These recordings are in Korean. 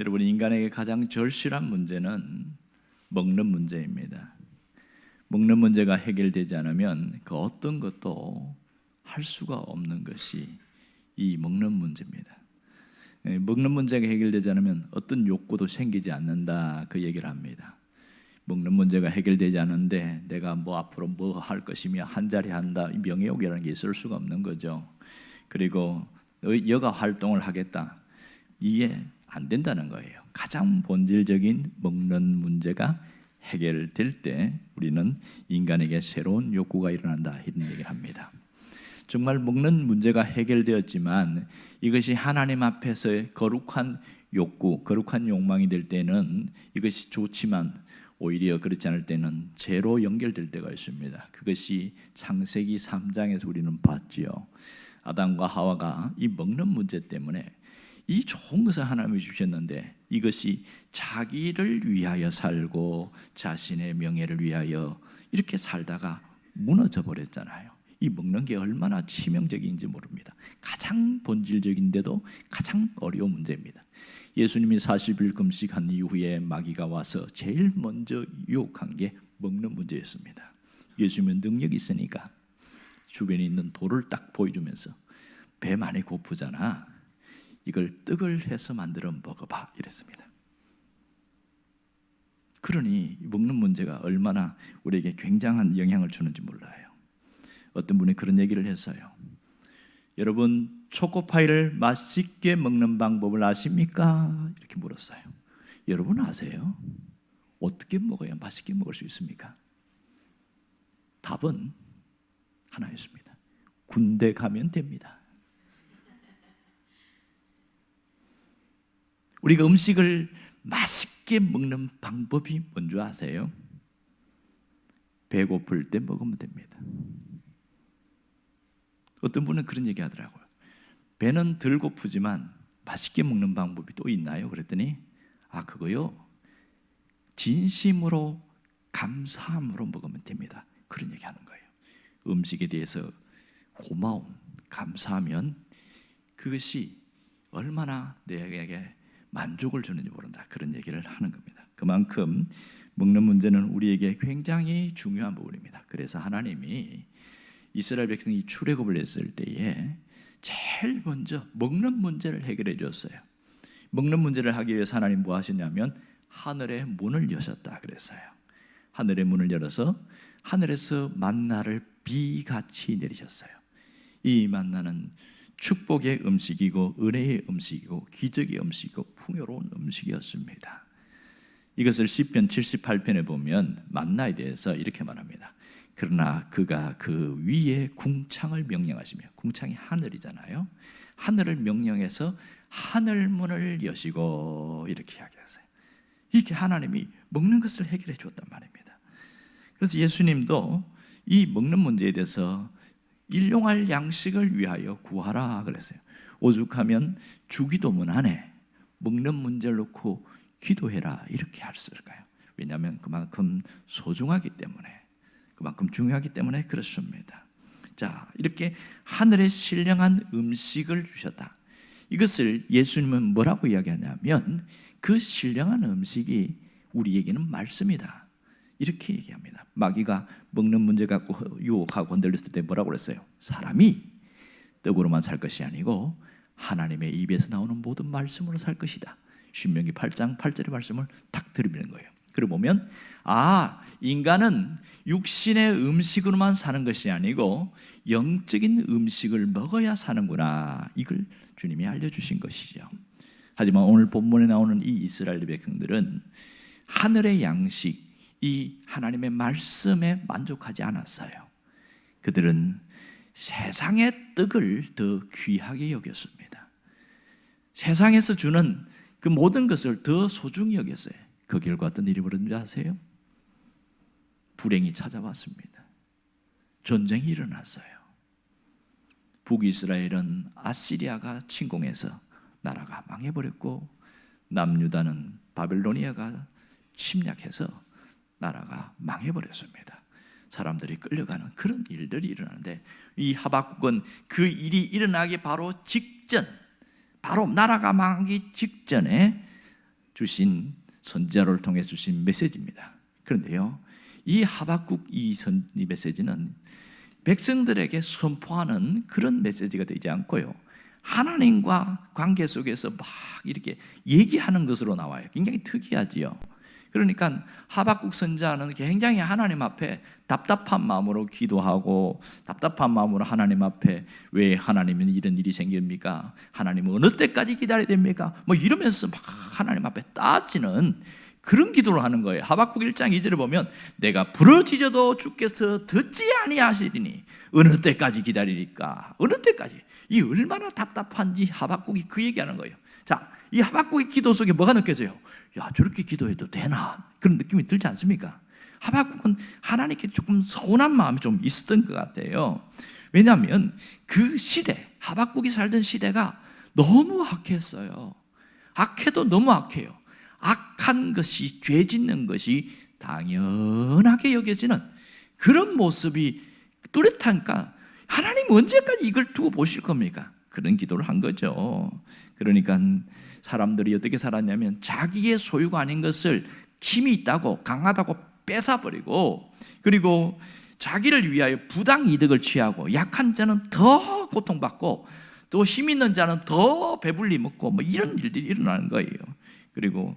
여러분, 인간에게 가장 절실한 문제는 먹는 문제입니다. 먹는 문제가 해결되지 않으면 그 어떤 것도 할 수가 없는 것이 이 먹는 문제입니다. 먹는 문제가 해결되지 않으면 어떤 욕구도 생기지 않는다, 그 얘기를 합니다. 먹는 문제가 해결되지 않는데 내가 앞으로 뭐 할 것이며 한 자리 한다, 명예욕이라는 게 있을 수가 없는 거죠. 그리고 여가 활동을 하겠다, 이게 안 된다는 거예요. 가장 본질적인 먹는 문제가 해결될 때 우리는 인간에게 새로운 욕구가 일어난다, 이런 얘기를 합니다. 정말 먹는 문제가 해결되었지만 이것이 하나님 앞에서의 거룩한 욕구, 거룩한 욕망이 될 때는 이것이 좋지만 오히려 그렇지 않을 때는 죄로 연결될 때가 있습니다. 그것이 창세기 3장에서 우리는 봤지요. 아담과 하와가 이 먹는 문제 때문에 이 좋은 것을 하나님이 주셨는데 이것이 자기를 위하여 살고 자신의 명예를 위하여 이렇게 살다가 무너져 버렸잖아요. 이 먹는 게 얼마나 치명적인지 모릅니다. 가장 본질적인데도 가장 어려운 문제입니다. 예수님이 40일 금식한 이후에 마귀가 와서 제일 먼저 유혹한 게 먹는 문제였습니다. 예수님은 능력이 있으니까 주변에 있는 돌을 딱 보여주면서 배 많이 고프잖아, 이걸 떡을 해서 만들어 먹어봐, 이랬습니다. 그러니 먹는 문제가 얼마나 우리에게 굉장한 영향을 주는지 몰라요. 어떤 분이 그런 얘기를 했어요. 여러분, 초코파이를 맛있게 먹는 방법을 아십니까? 이렇게 물었어요. 여러분 아세요? 어떻게 먹어야 맛있게 먹을 수 있습니까? 답은 하나였습니다. 군대 가면 됩니다. 우리가 음식을 맛있게 먹는 방법이 뭔지 아세요? 배고플 때 먹으면 됩니다. 어떤 분은 그런 얘기 하더라고요. 배는 덜 고프지만 맛있게 먹는 방법이 또 있나요? 그랬더니 그거요, 진심으로 감사함으로 먹으면 됩니다. 그런 얘기 하는 거예요. 음식에 대해서 고마움, 감사하면 그것이 얼마나 내게 만족을 주는지 모른다, 그런 얘기를 하는 겁니다. 그만큼 먹는 문제는 우리에게 굉장히 중요한 부분입니다. 그래서 하나님이 이스라엘 백성이 출애굽을 했을 때에 제일 먼저 먹는 문제를 해결해 줬어요. 먹는 문제를 하기 위해서 하나님 뭐 하셨냐면 하늘의 문을 여셨다 그랬어요. 하늘의 문을 열어서 하늘에서 만나를 비같이 내리셨어요. 이 만나는 축복의 음식이고 은혜의 음식이고 기적의 음식이고 풍요로운 음식이었습니다. 이것을 시편 78편에 보면 만나에 대해서 이렇게 말합니다. 그러나 그가 그 위에 궁창을 명령하시며, 궁창이 하늘이잖아요. 하늘을 명령해서 하늘문을 여시고, 이렇게 이야기하세요. 이렇게 하나님이 먹는 것을 해결해 주었단 말입니다. 그래서 예수님도 이 먹는 문제에 대해서 일용할 양식을 위하여 구하라 그랬어요. 오죽하면 주기도문 안에 먹는 문제를 놓고 기도해라 이렇게 했을까요? 왜냐하면 그만큼 소중하기 때문에, 그만큼 중요하기 때문에 그렇습니다. 자, 이렇게 하늘의 신령한 음식을 주셨다. 이것을 예수님은 뭐라고 이야기하냐면 그 신령한 음식이 우리에게는 말씀이다, 이렇게 얘기합니다. 마귀가 먹는 문제 갖고 유혹하고 건들렸을 때 뭐라고 그랬어요? 사람이 떡으로만 살 것이 아니고 하나님의 입에서 나오는 모든 말씀으로 살 것이다. 신명기 8장 8절의 말씀을 딱 들으면 거예요. 그리고 보면 인간은 육신의 음식으로만 사는 것이 아니고 영적인 음식을 먹어야 사는구나, 이걸 주님이 알려주신 것이죠. 하지만 오늘 본문에 나오는 이 이스라엘 백성들은 하늘의 양식, 이 하나님의 말씀에 만족하지 않았어요. 그들은 세상의 떡을 더 귀하게 여겼습니다. 세상에서 주는 그 모든 것을 더 소중히 여겼어요. 그 결과 어떤 일이 벌어진지 아세요? 불행이 찾아왔습니다. 전쟁이 일어났어요. 북이스라엘은 아시리아가 침공해서 나라가 망해버렸고, 남유다는 바벨로니아가 침략해서 나라가 망해버렸습니다. 사람들이 끌려가는 그런 일들이 일어나는데, 이 하박국은 그 일이 일어나기 바로 직전, 바로 나라가 망하기 직전에 주신 선지자를 통해 주신 메시지입니다. 그런데요, 이 하박국 이 메시지는 백성들에게 선포하는 그런 메시지가 되지 않고요, 하나님과 관계 속에서 막 이렇게 얘기하는 것으로 나와요. 굉장히 특이하지요. 그러니까 하박국 선지자는 굉장히 하나님 앞에 답답한 마음으로 기도하고, 답답한 마음으로 하나님 앞에 왜 하나님은 이런 일이 생깁니까? 하나님은 어느 때까지 기다려야 됩니까? 뭐 이러면서 막 하나님 앞에 따지는 그런 기도를 하는 거예요. 하박국 1장 2절에 보면 내가 부르짖어도 주께서 듣지 아니하시리니 어느 때까지 기다리리까? 어느 때까지? 이 얼마나 답답한지 하박국이 그 얘기하는 거예요. 자, 이 하박국의 기도 속에 뭐가 느껴져요? 야, 저렇게 기도해도 되나? 그런 느낌이 들지 않습니까? 하박국은 하나님께 조금 서운한 마음이 좀 있었던 것 같아요. 왜냐하면 그 시대, 하박국이 살던 시대가 너무 악했어요. 악해도 너무 악해요. 악한 것이, 죄 짓는 것이 당연하게 여겨지는 그런 모습이 뚜렷하니까 하나님 언제까지 이걸 두고 보실 겁니까? 그런 기도를 한 거죠. 그러니까 사람들이 어떻게 살았냐면 자기의 소유가 아닌 것을 힘이 있다고, 강하다고 뺏어버리고, 그리고 자기를 위하여 부당 이득을 취하고, 약한 자는 더 고통받고 또 힘 있는 자는 더 배불리 먹고, 뭐 이런 일들이 일어나는 거예요. 그리고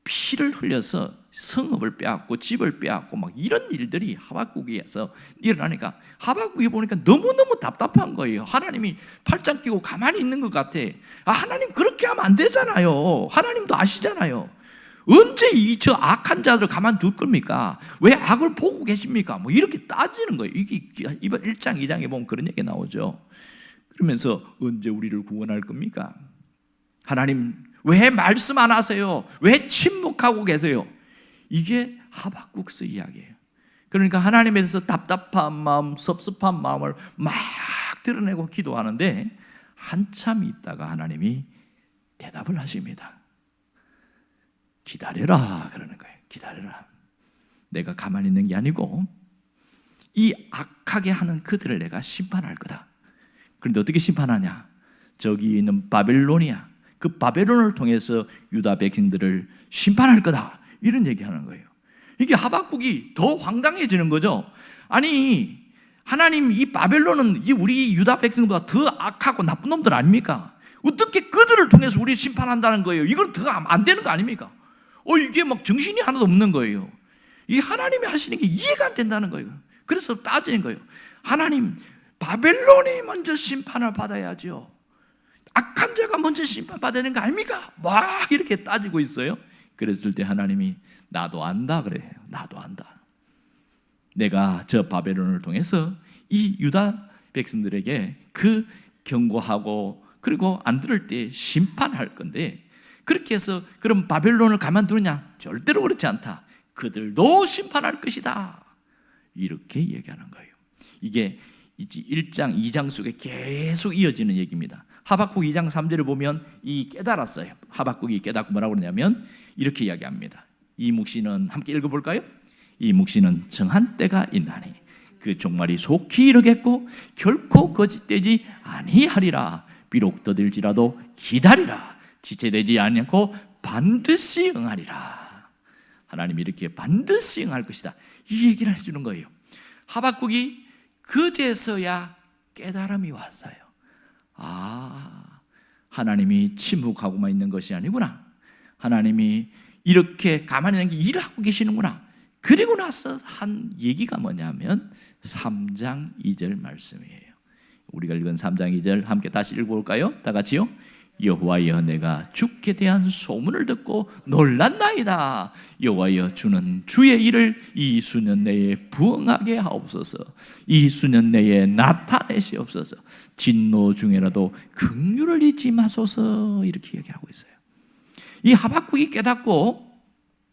피를 흘려서 성읍을 빼앗고 집을 빼앗고 막 이런 일들이 하박국에서 일어나니까 하박국이 보니까 너무너무 답답한 거예요. 하나님이 팔짱 끼고 가만히 있는 것 같아. 하나님 그렇게 하면 안 되잖아요. 하나님도 아시잖아요. 언제 저 악한 자들을 가만둘 겁니까? 왜 악을 보고 계십니까? 뭐 이렇게 따지는 거예요. 이게 이번 1장 2장에 보면 그런 얘기 나오죠. 그러면서 언제 우리를 구원할 겁니까? 하나님 왜 말씀 안 하세요? 왜 침묵하고 계세요? 이게 하박국서 이야기예요. 그러니까 하나님에 대해서 답답한 마음, 섭섭한 마음을 막 드러내고 기도하는데 한참 있다가 하나님이 대답을 하십니다. 기다려라 그러는 거예요. 기다려라. 내가 가만히 있는 게 아니고 이 악하게 하는 그들을 내가 심판할 거다. 그런데 어떻게 심판하냐? 저기 있는 바벨론이야. 그 바벨론을 통해서 유다 백성들을 심판할 거다. 이런 얘기하는 거예요. 이게 하박국이 더 황당해지는 거죠. 아니 하나님, 이 바벨론은 이 우리 유다 백성보다 더 악하고 나쁜 놈들 아닙니까? 어떻게 그들을 통해서 우리를 심판한다는 거예요? 이건 더 안 되는 거 아닙니까? 이게 막 정신이 하나도 없는 거예요. 이 하나님이 하시는 게 이해가 안 된다는 거예요. 그래서 따지는 거예요. 하나님, 바벨론이 먼저 심판을 받아야죠. 악한 자가 먼저 심판받아야 되는 거 아닙니까? 막 이렇게 따지고 있어요. 그랬을 때 하나님이 나도 안다 그래요. 나도 안다. 내가 저 바벨론을 통해서 이 유다 백성들에게 그 경고하고 그리고 안 들을 때 심판할 건데, 그렇게 해서 그럼 바벨론을 가만두느냐? 절대로 그렇지 않다. 그들도 심판할 것이다. 이렇게 얘기하는 거예요. 이게 1장, 2장 속에 계속 이어지는 얘기입니다. 하박국 2장 3절을 보면 이 깨달았어요. 하박국이 깨닫고 뭐라고 그러냐면 이렇게 이야기합니다. 이 묵시는 함께 읽어볼까요? 이 묵시는 정한 때가 있나니 그 종말이 속히 이르겠고 결코 거짓되지 아니하리라. 비록 더딜지라도 기다리라. 지체되지 않고 반드시 응하리라. 하나님이 이렇게 반드시 응할 것이다. 이 얘기를 해주는 거예요. 하박국이 그제서야 깨달음이 왔어요. 하나님이 침묵하고만 있는 것이 아니구나. 하나님이 이렇게 가만히 있는 게 일하고 계시는구나. 그리고 나서 한 얘기가 뭐냐면 3장 2절 말씀이에요. 우리가 읽은 3장 2절 함께 다시 읽어볼까요? 다 같이요. 여호와여, 내가 주께 대한 소문을 듣고 놀랐나이다. 여호와여, 주는 주의 일을 이 수년 내에 부응하게 하옵소서. 이 수년 내에 나타내시옵소서. 진노 중에라도 긍휼을 잊지 마소서. 이렇게 얘기하고 있어요. 이 하박국이 깨닫고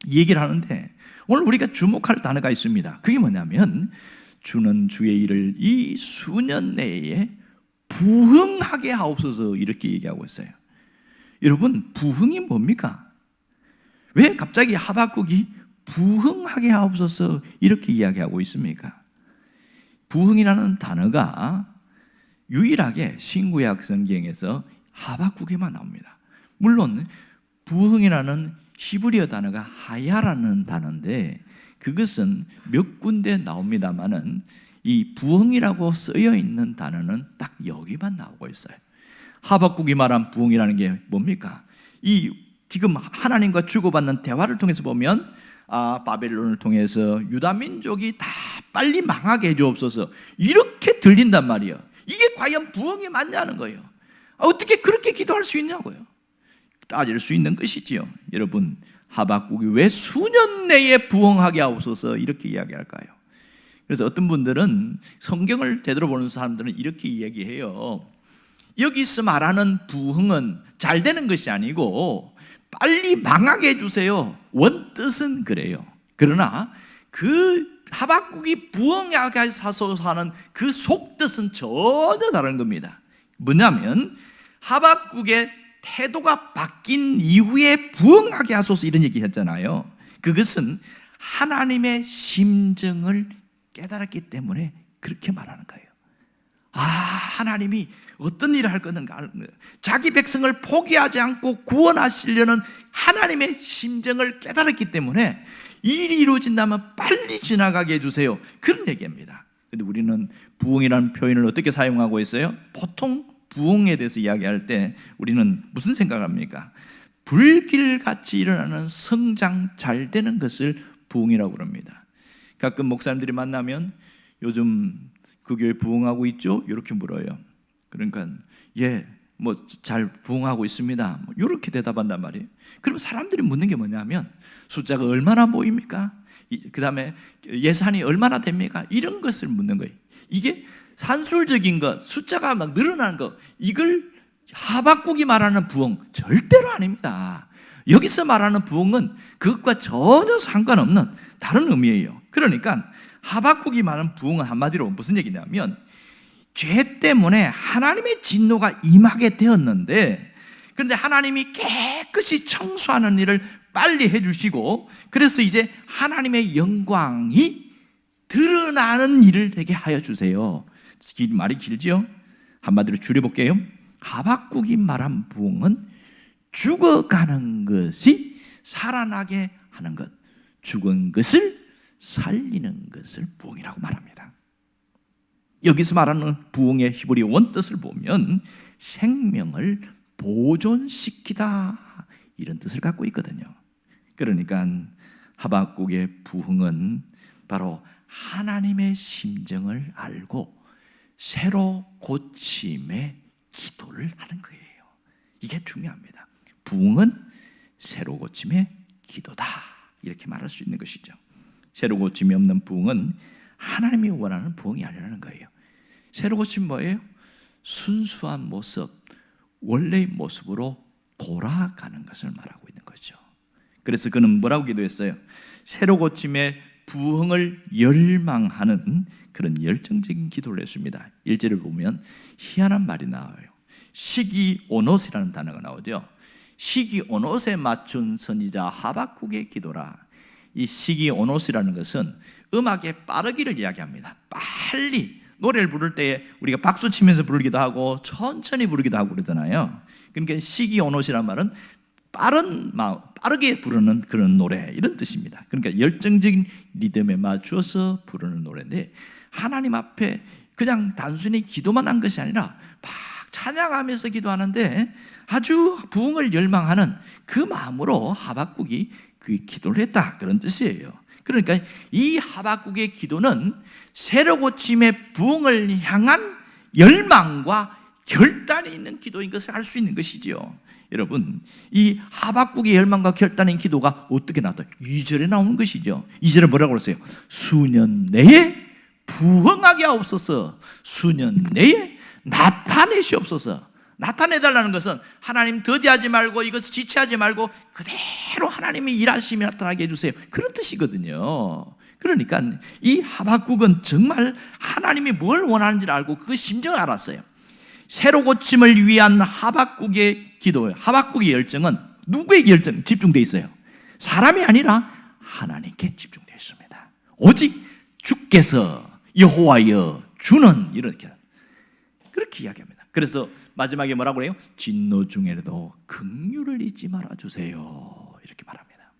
얘기를 하는데 오늘 우리가 주목할 단어가 있습니다. 그게 뭐냐면 주는 주의 일을 이 수년 내에 부흥하게 하옵소서. 이렇게 얘기하고 있어요. 여러분, 부흥이 뭡니까? 왜 갑자기 하박국이 부흥하게 하옵소서 이렇게 이야기하고 있습니까? 부흥이라는 단어가 유일하게 신구약 성경에서 하박국에만 나옵니다. 물론 부흥이라는 히브리어 단어가 하야라는 단어인데 그것은 몇 군데 나옵니다만은 이 부흥이라고 쓰여 있는 단어는 딱 여기만 나오고 있어요. 하박국이 말한 부흥이라는 게 뭡니까? 이 지금 하나님과 주고받는 대화를 통해서 보면 바벨론을 통해서 유다 민족이 다 빨리 망하게 해주옵소서 이렇게 들린단 말이에요. 이게 과연 부흥이 맞냐는 거예요. 어떻게 그렇게 기도할 수 있냐고요. 따질 수 있는 것이지요. 여러분, 하박국이 왜 수년 내에 부흥하게 하옵소서 이렇게 이야기할까요? 그래서 어떤 분들은 성경을 제대로 보는 사람들은 이렇게 이야기해요. 여기서 말하는 부흥은 잘 되는 것이 아니고 빨리 망하게 해주세요. 원뜻은 그래요. 그러나 그 하박국이 부흥하게 하소서 하는 그 속뜻은 전혀 다른 겁니다. 뭐냐면 하박국의 태도가 바뀐 이후에 부흥하게 하소서 이런 얘기 했잖아요. 그것은 하나님의 심정을 깨달았기 때문에 그렇게 말하는 거예요. 하나님이 어떤 일을 할 건가, 자기 백성을 포기하지 않고 구원하시려는 하나님의 심정을 깨달았기 때문에 일이 이루어진다면 빨리 지나가게 해주세요. 그런 얘기입니다. 그런데 우리는 부흥이라는 표현을 어떻게 사용하고 있어요? 보통 부흥에 대해서 이야기할 때 우리는 무슨 생각을 합니까? 불길같이 일어나는 성장 잘 되는 것을 부흥이라고 그럽니다. 가끔 목사님들이 만나면 요즘 그 교회 부흥하고 있죠? 이렇게 물어요. 그러니까 뭐 잘 부흥하고 있습니다. 뭐 이렇게 대답한단 말이에요. 그럼 사람들이 묻는 게 뭐냐면 숫자가 얼마나 보입니까? 그 다음에 예산이 얼마나 됩니까? 이런 것을 묻는 거예요. 이게 산술적인 것, 숫자가 막 늘어나는 것, 이걸 하박국이 말하는 부흥 절대로 아닙니다. 여기서 말하는 부흥은 그것과 전혀 상관없는 다른 의미예요. 그러니까 하박국이 말하는 부흥은 한마디로 무슨 얘기냐면 죄 때문에 하나님의 진노가 임하게 되었는데 그런데 하나님이 깨끗이 청소하는 일을 빨리 해주시고 그래서 이제 하나님의 영광이 드러나는 일을 되게 하여 주세요. 말이 길죠? 한마디로 줄여볼게요. 하박국이 말한 부흥은 죽어가는 것이 살아나게 하는 것, 죽은 것을 살리는 것을 부흥이라고 말합니다. 여기서 말하는 부흥의 히브리 원뜻을 보면 생명을 보존시키다 이런 뜻을 갖고 있거든요. 그러니까 하박국의 부흥은 바로 하나님의 심정을 알고 새로 고침의 기도를 하는 거예요. 이게 중요합니다. 부흥은 새로 고침의 기도다 이렇게 말할 수 있는 것이죠. 새로 고침이 없는 부흥은 하나님이 원하는 부흥이 아니라는 거예요. 새로 고침 뭐예요? 순수한 모습, 원래의 모습으로 돌아가는 것을 말하고 있는 거죠. 그래서 그는 뭐라고 기도했어요? 새로 고침의 부흥을 열망하는 그런 열정적인 기도를 했습니다. 1절을 보면 희한한 말이 나와요. 시기오노스라는 단어가 나오죠. 시기오노스에 맞춘 선지자 하박국의 기도라. 이 시기오노스라는 것은 음악의 빠르기를 이야기합니다. 빨리 노래를 부를 때 우리가 박수 치면서 부르기도 하고 천천히 부르기도 하고 그러잖아요. 그러니까 시기오노스란 말은 빠른 마음, 빠르게 부르는 그런 노래 이런 뜻입니다. 그러니까 열정적인 리듬에 맞추어서 부르는 노래인데 하나님 앞에 그냥 단순히 기도만 한 것이 아니라 막 찬양하면서 기도하는데 아주 부흥을 열망하는 그 마음으로 하박국이 그 기도를 했다 그런 뜻이에요. 그러니까 이 하박국의 기도는 새로 고침의 부흥을 향한 열망과 결단이 있는 기도인 것을 알 수 있는 것이죠. 여러분, 이 하박국의 열망과 결단인 기도가 어떻게 나왔다? 2절에 나오는 것이죠. 2절에 뭐라고 그랬어요? 수년 내에 부흥하게 하옵소서. 수년 내에 나타내시옵소서. 나타내달라는 것은 하나님 더디하지 말고 이것을 지체하지 말고 그대로 하나님이 일하심이 나타나게 해주세요. 그런 뜻이거든요. 그러니까 이 하박국은 정말 하나님이 뭘 원하는지를 알고 그 심정을 알았어요. 새로 고침을 위한 하박국의 기도, 하박국의 열정은 누구에게 집중되어 있어요? 사람이 아니라 하나님께 집중되어 있습니다. 오직 주께서 여호와여 주는 이렇게 그렇게 이야기합니다. 그래서 마지막에 뭐라고 그래요? 진노 중에라도 긍휼을 잊지 말아주세요 이렇게 말합니다.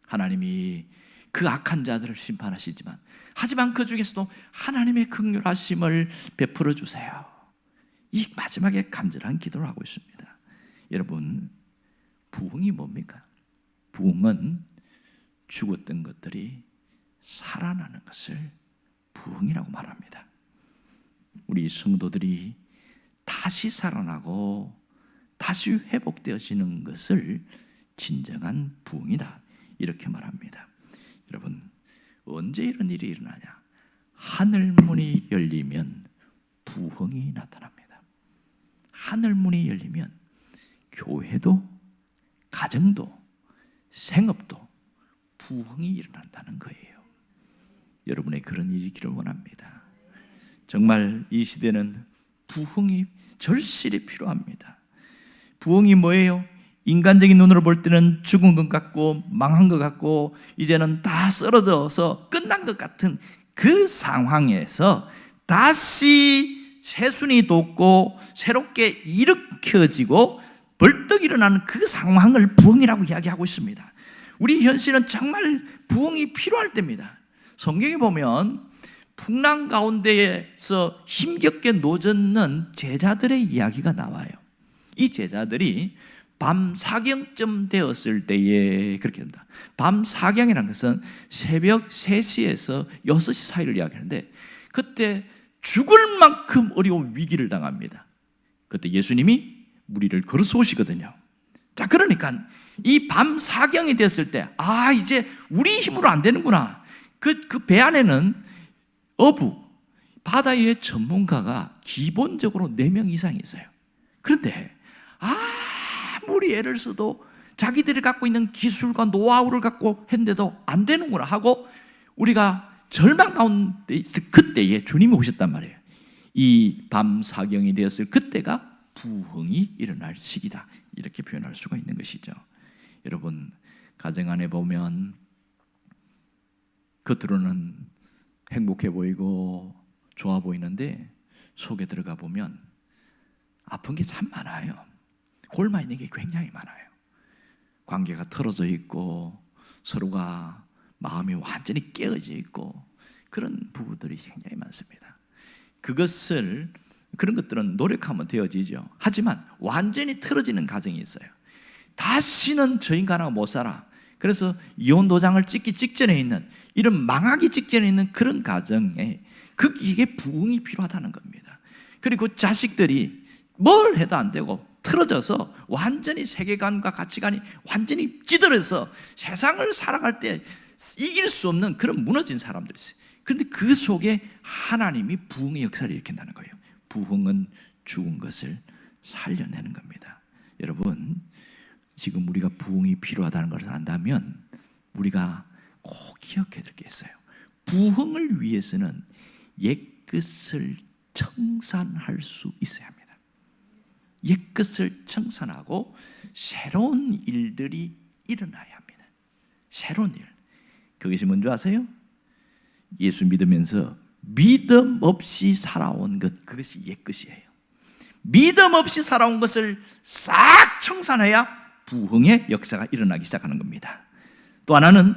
하나님이 그 악한 자들을 심판하시지만, 하지만 그 중에서도 하나님의 긍휼하심을 베풀어 주세요. 이 마지막에 간절한 기도를 하고 있습니다. 여러분, 부흥이 뭡니까? 부흥은 죽었던 것들이 살아나는 것을 부흥이라고 말합니다. 우리 성도들이 다시 살아나고 다시 회복되어지는 것을 진정한 부흥이다, 이렇게 말합니다. 여러분, 언제 이런 일이 일어나냐? 하늘문이 열리면 부흥이 나타납니다. 하늘문이 열리면 교회도, 가정도, 생업도 부흥이 일어난다는 거예요. 여러분의 그런 일이 있기를 원합니다. 정말 이 시대는 부흥이 절실히 필요합니다. 부흥이 뭐예요? 인간적인 눈으로 볼 때는 죽은 것 같고 망한 것 같고 이제는 다 쓰러져서 끝난 것 같은 그 상황에서 다시 새순이 돋고 새롭게 일으켜지고 벌떡 일어나는 그 상황을 부흥이라고 이야기하고 있습니다. 우리 현실은 정말 부흥이 필요할 때입니다. 성경에 보면 풍랑 가운데에서 힘겹게 노젓는 제자들의 이야기가 나와요. 이 제자들이 밤 사경쯤 되었을 때에 그렇게 합니다. 밤 사경이라는 것은 새벽 3시에서 6시 사이를 이야기하는데, 그때 죽을 만큼 어려운 위기를 당합니다. 그때 예수님이 무리를 걸어서 오시거든요. 자, 그러니까 이 밤 사경이 됐을 때, 이제 우리 힘으로 안 되는구나. 그 배 안에는 어부, 바다의 전문가가 기본적으로 4명 이상이 있어요. 그런데 아무리 애를 써도 자기들이 갖고 있는 기술과 노하우를 갖고 했는데도 안 되는구나 하고, 우리가 절망 가운데 있을 그때에 주님이 오셨단 말이에요. 이 밤 사경이 되었을 그때가 부흥이 일어날 시기다, 이렇게 표현할 수가 있는 것이죠. 여러분, 가정 안에 보면 겉으로는 행복해 보이고 좋아 보이는데 속에 들어가 보면 아픈 게 참 많아요. 골마 있는 게 굉장히 많아요. 관계가 틀어져 있고 서로가 마음이 완전히 깨어져 있고 그런 부부들이 굉장히 많습니다. 그런 것들은 노력하면 되어지죠. 하지만 완전히 틀어지는 가정이 있어요. 다시는 저 인간하고 못 살아. 그래서 이혼 도장을 찍기 직전에 있는, 이런 망하기 직전에 있는 그런 가정에 이게 부흥이 필요하다는 겁니다. 그리고 자식들이 뭘 해도 안 되고 틀어져서 완전히 세계관과 가치관이 완전히 찌들어서 세상을 살아갈 때 이길 수 없는 그런 무너진 사람들이 있어요. 그런데 그 속에 하나님이 부흥의 역사를 일으킨다는 거예요. 부흥은 죽은 것을 살려내는 겁니다. 여러분, 지금 우리가 부흥이 필요하다는 것을 안다면 우리가 꼭 기억해야 될 게 있어요. 부흥을 위해서는 옛것을 청산할 수 있어야 합니다. 옛것을 청산하고 새로운 일들이 일어나야 합니다. 새로운 일. 그것이 뭔지 아세요? 예수 믿으면서 믿음 없이 살아온 것, 그것이 옛것이에요. 믿음 없이 살아온 것을 싹 청산해야 부흥의 역사가 일어나기 시작하는 겁니다. 또 하나는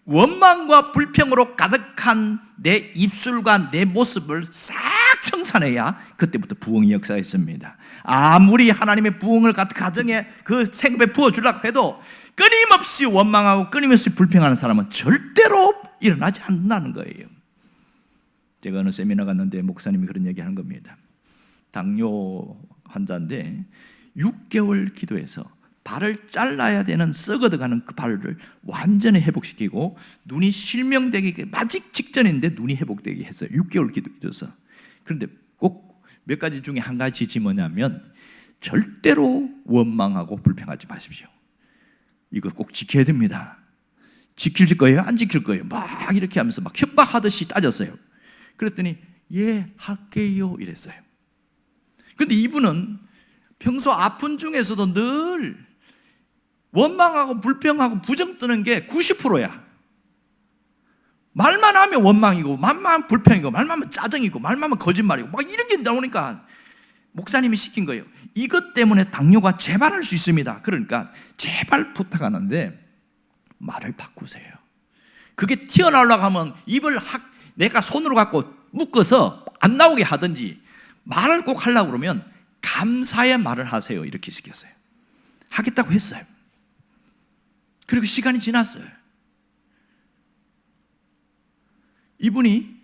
원망과 불평으로 가득한 내 입술과 내 모습을 싹 청산해야 그때부터 부흥의 역사가 있습니다. 아무리 하나님의 부흥을 가정에 그 생업에 부어주려고 해도 끊임없이 원망하고 끊임없이 불평하는 사람은 절대로 일어나지 않는다는 거예요. 제가 어느 세미나 갔는데 목사님이 그런 얘기하는 겁니다. 당뇨 환자인데 6개월 기도해서 발을 잘라야 되는 썩어가는 그 발을 완전히 회복시키고 눈이 실명되기 마직 직전인데 눈이 회복되게 했어요. 6개월 기도해줘서. 그런데 꼭 몇 가지 중에 한 가지 뭐냐면 절대로 원망하고 불평하지 마십시오. 이거 꼭 지켜야 됩니다. 지킬 거예요? 안 지킬 거예요? 막 이렇게 하면서 막 협박하듯이 따졌어요. 그랬더니 예, 할게요 이랬어요. 그런데 이분은 평소 아픈 중에서도 늘 원망하고 불평하고 부정 뜨는 게 90%야. 말만 하면 원망이고 말만 하면 불평이고 말만 하면 짜증이고 말만 하면 거짓말이고 막 이런 게 나오니까 목사님이 시킨 거예요. 이것 때문에 당뇨가 재발할 수 있습니다. 그러니까 제발 부탁하는데 말을 바꾸세요. 그게 튀어나오려고 하면 입을 내가 손으로 갖고 묶어서 안 나오게 하든지, 말을 꼭 하려고 그러면 감사의 말을 하세요, 이렇게 시켰어요. 하겠다고 했어요. 그리고 시간이 지났어요. 이분이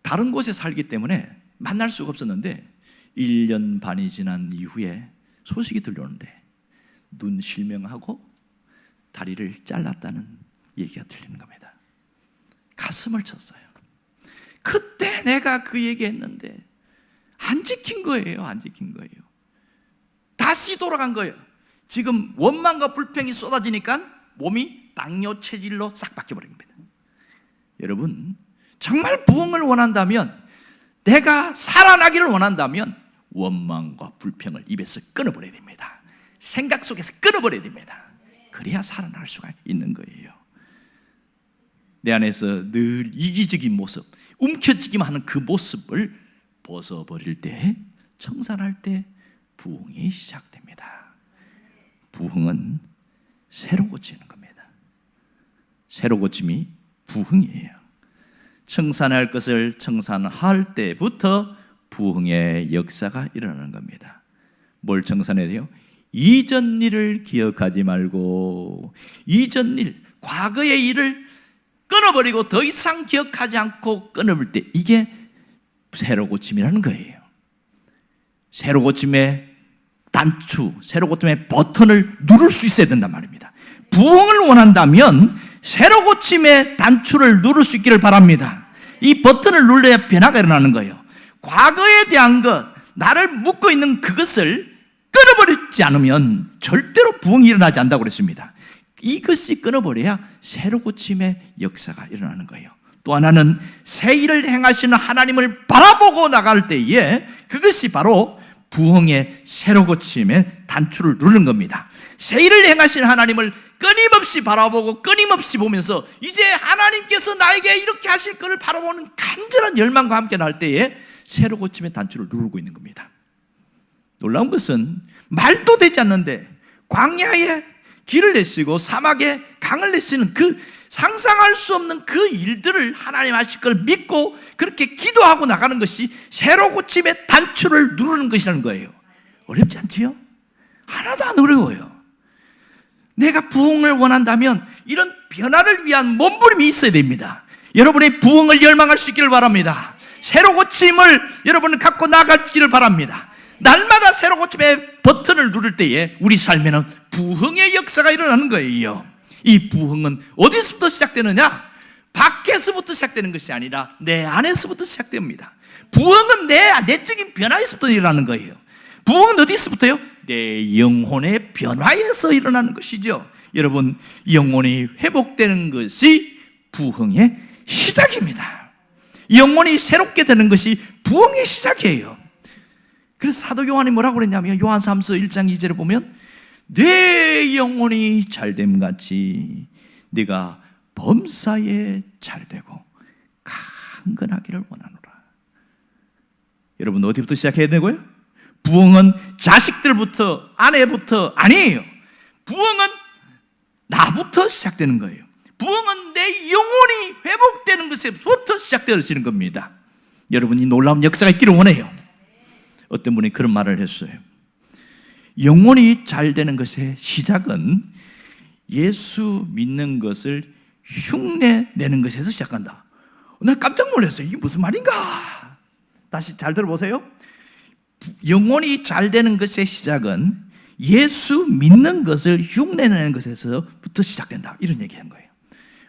다른 곳에 살기 때문에 만날 수가 없었는데 1년 반이 지난 이후에 소식이 들려오는데 눈 실명하고 다리를 잘랐다는 얘기가 들리는 겁니다. 가슴을 쳤어요. 그때 내가 그 얘기했는데 안 지킨 거예요. 안 지킨 거예요. 다시 돌아간 거예요. 지금 원망과 불평이 쏟아지니까 몸이 당뇨 체질로 싹 바뀌어버린 겁니다. 여러분, 정말 부흥을 원한다면, 내가 살아나기를 원한다면 원망과 불평을 입에서 끊어버려야 됩니다. 생각 속에서 끊어버려야 됩니다. 그래야 살아날 수가 있는 거예요. 내 안에서 늘 이기적인 모습, 움켜쥐기만 하는 그 모습을 벗어버릴 때, 청산할 때 부흥이 시작됩니다. 부흥은 새로 고치는 겁니다. 새로 고침이 부흥이에요. 청산할 것을 청산할 때부터 부흥의 역사가 일어나는 겁니다. 뭘 청산해야 돼요? 이전 일을 기억하지 말고, 이전 일, 과거의 일을 끊어버리고 더 이상 기억하지 않고 끊어버릴 때, 이게 새로 고침이라는 거예요. 새로 고침의 단추, 새로 고침의 버튼을 누를 수 있어야 된단 말입니다. 부흥을 원한다면 새로 고침의 단추를 누를 수 있기를 바랍니다. 이 버튼을 눌러야 변화가 일어나는 거예요. 과거에 대한 것, 나를 묶고 있는 그것을 끊어버리지 않으면 절대로 부흥이 일어나지 않는다고 그랬습니다. 이것이 끊어버려야 새로 고침의 역사가 일어나는 거예요. 또 하나는 새 일을 행하시는 하나님을 바라보고 나갈 때에 그것이 바로 부흥의 새로 고침의 단추를 누르는 겁니다. 새 일을 행하시는 하나님을 끊임없이 바라보고 끊임없이 보면서 이제 하나님께서 나에게 이렇게 하실 것을 바라보는 간절한 열망과 함께 날 때에 새로 고침의 단추를 누르고 있는 겁니다. 놀라운 것은 말도 되지 않는데 광야에 길을 내시고 사막에 강을 내시는 그 상상할 수 없는 그 일들을 하나님 하실 걸 믿고 그렇게 기도하고 나가는 것이 새로 고침의 단추를 누르는 것이라는 거예요. 어렵지 않지요? 하나도 안 어려워요. 내가 부흥을 원한다면 이런 변화를 위한 몸부림이 있어야 됩니다. 여러분의 부흥을 열망할 수 있기를 바랍니다. 새로 고침을 여러분은 갖고 나가기를 바랍니다. 날마다 새로 고침의 버튼을 누를 때에 우리 삶에는 부흥의 역사가 일어나는 거예요. 이 부흥은 어디서부터 시작되느냐? 밖에서부터 시작되는 것이 아니라 내 안에서부터 시작됩니다. 부흥은 내 내적인 변화에서부터 일어나는 거예요. 부흥은 어디서부터요? 내 영혼의 변화에서 일어나는 것이죠. 여러분, 영혼이 회복되는 것이 부흥의 시작입니다. 영혼이 새롭게 되는 것이 부흥의 시작이에요. 그래서 사도 요한이 뭐라고 그랬냐면 요한삼서 1장 2절에 보면 내 영혼이 잘됨 같이 네가 범사에 잘되고 강건하기를 원하노라. 여러분, 어디부터 시작해야 되고요? 부흥은 자식들부터 아내부터 아니에요. 부흥은 나부터 시작되는 거예요. 부흥은 내 영혼이 회복되는 것에부터 시작되어지는 겁니다. 여러분이 놀라운 역사가 있기를 원해요. 어떤 분이 그런 말을 했어요. 영혼이 잘 되는 것의 시작은 예수 믿는 것을 흉내 내는 것에서 시작한다. 나 깜짝 놀랐어요. 이게 무슨 말인가? 다시 잘 들어보세요. 영혼이 잘 되는 것의 시작은 예수 믿는 것을 흉내내는 것에서부터 시작된다. 이런 얘기한 거예요.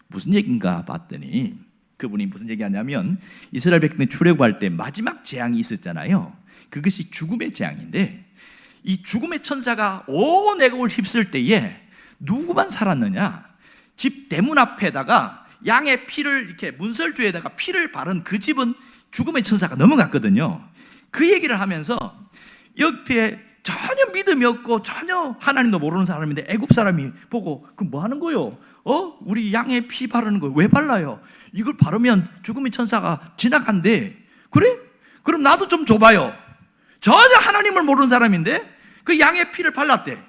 무슨 얘기인가 봤더니 그분이 무슨 얘기하냐면 이스라엘 백성이 출애굽할 때 마지막 재앙이 있었잖아요. 그것이 죽음의 재앙인데 이 죽음의 천사가 온 애국을 휩쓸 때에 누구만 살았느냐? 집 대문 앞에다가 양의 피를 이렇게 문설주에다가 피를 바른 그 집은 죽음의 천사가 넘어갔거든요. 그 얘기를 하면서 옆에 전혀 믿음이 없고 전혀 하나님도 모르는 사람인데 애굽 사람이 보고 그 뭐 하는 거요? 우리 양의 피 바르는 거 왜 발라요? 이걸 바르면 죽음의 천사가 지나간대. 그래? 그럼 나도 좀 줘봐요. 전혀 하나님을 모르는 사람인데 그 양의 피를 발랐대.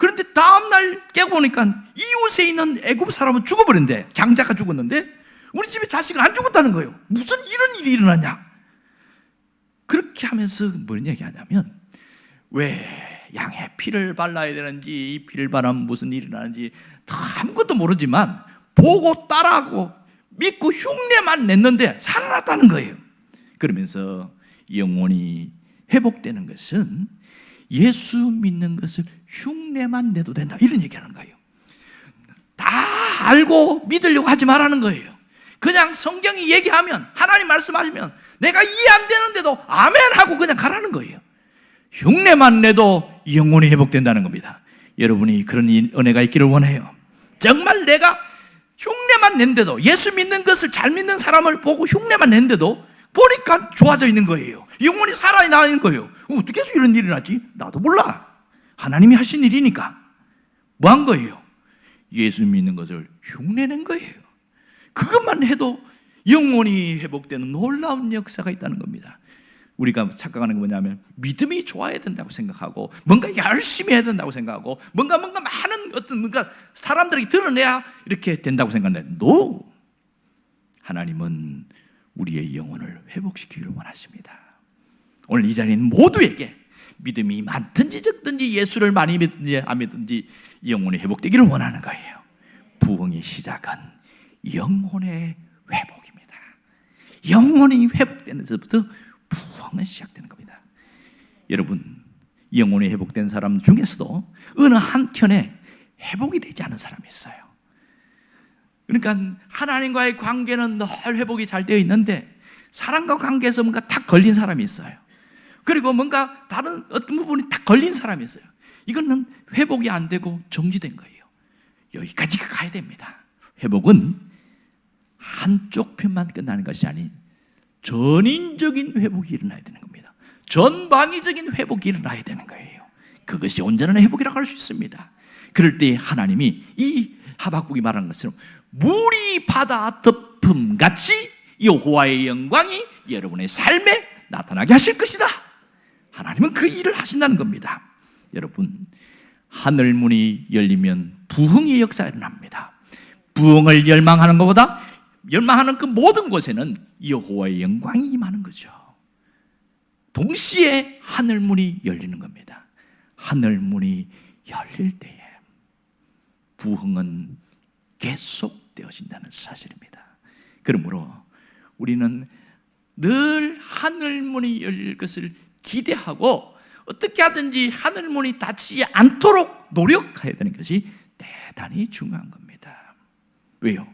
그런데 다음날 깨고 보니까 이웃에 있는 애굽 사람은 죽어버렸는데, 장자가 죽었는데 우리 집에 자식은 안 죽었다는 거예요. 무슨 이런 일이 일어났냐? 그렇게 하면서 뭘 얘기하냐면, 왜 양의 피를 발라야 되는지, 이 피를 바르면 무슨 일이 일어나는지 아무것도 모르지만 보고 따라하고 믿고 흉내만 냈는데 살아났다는 거예요. 그러면서 영혼이 회복되는 것은 예수 믿는 것을 흉내만 내도 된다, 이런 얘기하는 거예요. 다 알고 믿으려고 하지 말라는 거예요. 그냥 성경이 얘기하면, 하나님 말씀하시면 내가 이해 안 되는데도 아멘 하고 그냥 가라는 거예요. 흉내만 내도 영혼이 회복된다는 겁니다. 여러분이 그런 은혜가 있기를 원해요. 정말 내가 흉내만 낸데도, 예수 믿는 것을 잘 믿는 사람을 보고 흉내만 낸데도 보니까 좋아져 있는 거예요. 영혼이 살아나는 거예요. 어떻게 해서 이런 일이 났지? 나도 몰라. 하나님이 하신 일이니까. 뭐 한 거예요? 예수 믿는 것을 흉내낸 거예요. 그것만 해도 영혼이 회복되는 놀라운 역사가 있다는 겁니다. 우리가 착각하는 게 뭐냐면, 믿음이 좋아야 된다고 생각하고, 뭔가 열심히 해야 된다고 생각하고, 뭔가 많은 뭔가 사람들에게 드러내야 이렇게 된다고 생각하는데, no! 하나님은 우리의 영혼을 회복시키기를 원하십니다. 오늘 이 자리에 있는 모두에게 믿음이 많든지 적든지, 예수를 많이 믿든지 안 믿든지 영혼이 회복되기를 원하는 거예요. 부흥의 시작은 영혼의 회복입니다. 영혼이 회복되는 데서부터 부흥은 시작되는 겁니다. 여러분, 영혼이 회복된 사람 중에서도 어느 한켠에 회복이 되지 않은 사람이 있어요. 그러니까 하나님과의 관계는 늘 회복이 잘 되어 있는데, 사람과 관계에서 뭔가 탁 걸린 사람이 있어요. 그리고 뭔가 다른 어떤 부분이 탁 걸린 사람이 있어요. 이거는 회복이 안 되고 정지된 거예요. 여기까지 가야 됩니다. 회복은 한쪽 편만 끝나는 것이 아닌 전인적인 회복이 일어나야 되는 겁니다. 전방위적인 회복이 일어나야 되는 거예요. 그것이 온전한 회복이라고 할 수 있습니다. 그럴 때 하나님이 이 하박국이 말하는 것처럼 물이 바다 덮음같이 여호와의 영광이 여러분의 삶에 나타나게 하실 것이다. 하나님은 그 일을 하신다는 겁니다. 여러분, 하늘문이 열리면 부흥의 역사가 일어납니다. 부흥을 열망하는 것보다 열망하는 그 모든 곳에는 여호와의 영광이 임하는 거죠. 동시에 하늘문이 열리는 겁니다. 하늘문이 열릴 때에 부흥은 계속되어진다는 사실입니다. 그러므로 우리는 늘 하늘문이 열릴 것을 기대하고 어떻게 하든지 하늘문이 닫히지 않도록 노력해야 되는 것이 대단히 중요한 겁니다. 왜요?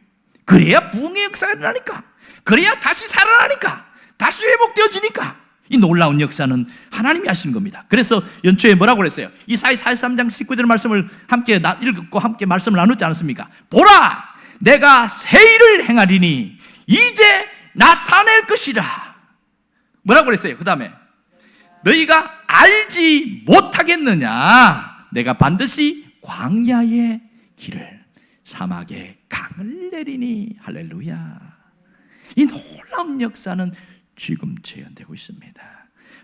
그래야 부흥의 역사가 일어나니까, 그래야 다시 살아나니까, 다시 회복되어지니까. 이 놀라운 역사는 하나님이 하시는 겁니다. 그래서 연초에 뭐라고 그랬어요? 이사야 43장 19절 말씀을 함께 읽고 함께 말씀을 나누지 않았습니까? 보라, 내가 새 일을 행하리니 이제 나타낼 것이라. 뭐라고 그랬어요? 그 다음에 너희가 알지 못하겠느냐? 내가 반드시 광야의 길을, 사막에 강을 내리니. 할렐루야. 이 놀라운 역사는 지금 재현되고 있습니다.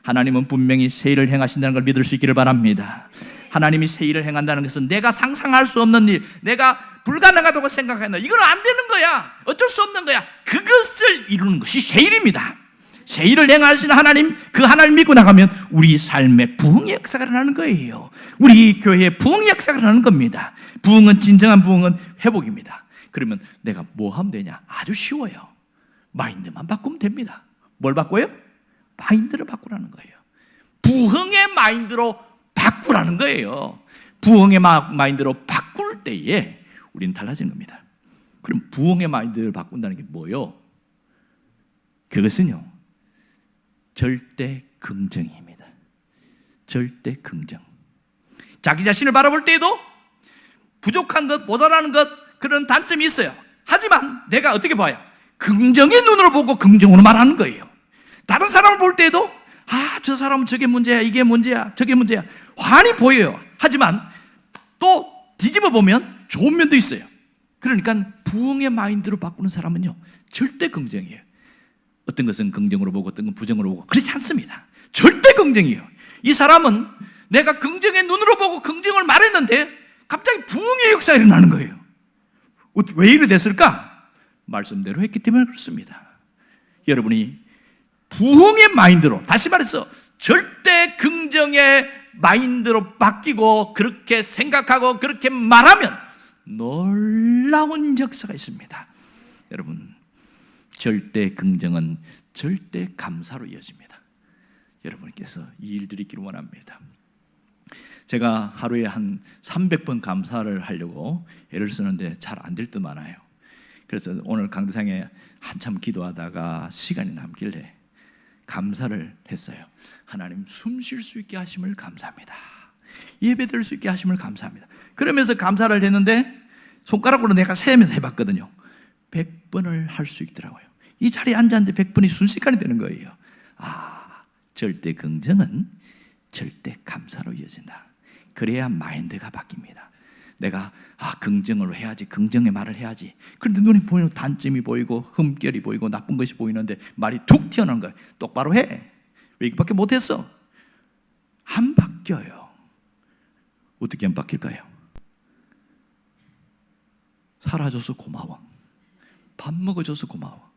하나님은 분명히 새 일을 행하신다는 걸 믿을 수 있기를 바랍니다. 하나님이 새 일을 행한다는 것은 내가 상상할 수 없는 일, 내가 불가능하다고 생각하는, 이건 안 되는 거야, 어쩔 수 없는 거야, 그것을 이루는 것이 새 일입니다. 새 일을 행하시는 하나님, 그 하나님 믿고 나가면 우리 삶에 부흥의 역사가 일어나는 거예요. 우리 교회에 부흥의 역사가 일어나는 겁니다. 부흥은, 진정한 부흥은 회복입니다. 그러면 내가 뭐 하면 되냐? 아주 쉬워요. 마인드만 바꾸면 됩니다. 뭘 바꿔요? 마인드를 바꾸라는 거예요. 부흥의 마인드로 바꾸라는 거예요. 부흥의 마인드로 바꿀 때에 우리는 달라지는 겁니다. 그럼 부흥의 마인드를 바꾼다는 게 뭐예요? 그것은요, 절대 긍정입니다. 절대 긍정. 자기 자신을 바라볼 때에도 부족한 것, 모자라는 것, 그런 단점이 있어요. 하지만 내가 어떻게 봐요? 긍정의 눈으로 보고 긍정으로 말하는 거예요. 다른 사람을 볼 때에도 저 사람은 저게 문제야, 이게 문제야, 저게 문제야, 환히 보여요. 하지만 또 뒤집어 보면 좋은 면도 있어요. 그러니까 부흥의 마인드로 바꾸는 사람은요, 절대 긍정이에요. 어떤 것은 긍정으로 보고 어떤 건 부정으로 보고 그렇지 않습니다. 절대 긍정이에요. 이 사람은 내가 긍정의 눈으로 보고 긍정을 말해낼 했는데 갑자기 부흥의 역사가 일어나는 거예요. 왜 이래 됐을까? 말씀대로 했기 때문에 그렇습니다. 여러분이 부흥의 마인드로, 다시 말해서 절대 긍정의 마인드로 바뀌고 그렇게 생각하고 그렇게 말하면 놀라운 역사가 있습니다. 여러분, 절대 긍정은 절대 감사로 이어집니다. 여러분께서 이 일들이 있기를 원합니다. 제가 하루에 한 300번 감사를 하려고 애를 쓰는데 잘 안 될 듯 많아요. 그래서 오늘 강대상에 한참 기도하다가 시간이 남길래 감사를 했어요. 하나님, 숨 쉴 수 있게 하심을 감사합니다. 예배 드릴 수 있게 하심을 감사합니다. 그러면서 감사를 했는데 손가락으로 내가 세면서 해봤거든요. 100번을 할 수 있더라고요. 이 자리에 앉았는데 100번이 순식간에 되는 거예요. 절대 긍정은 절대 감사로 이어진다. 그래야 마인드가 바뀝니다. 내가 긍정으로 해야지, 긍정의 말을 해야지. 그런데 눈에 보이는 단점이 보이고 흠결이 보이고 나쁜 것이 보이는데 말이 툭 튀어나오는 거예요. 똑바로 해. 왜 이거밖에 못했어? 안 바뀌어요. 어떻게 안 바뀔까요? 살아줘서 고마워. 밥 먹어줘서 고마워.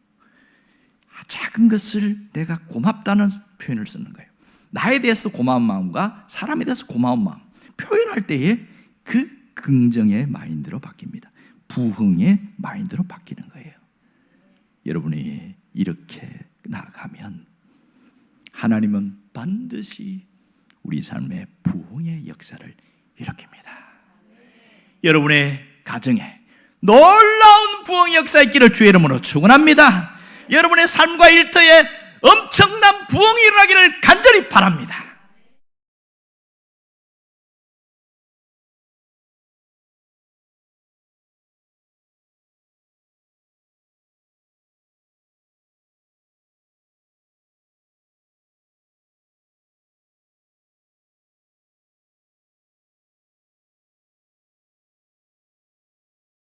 작은 것을 내가 고맙다는 표현을 쓰는 거예요. 나에 대해서 고마운 마음과 사람에 대해서 고마운 마음 표현할 때에 그 긍정의 마인드로 바뀝니다. 부흥의 마인드로 바뀌는 거예요. 여러분이 이렇게 나아가면 하나님은 반드시 우리 삶의 부흥의 역사를 일으킵니다. 여러분의 가정에 놀라운 부흥의 역사 있기를 주의 이름으로 축원합니다. 여러분의 삶과 일터에 엄청난 부흥이 일어나기를 간절히 바랍니다.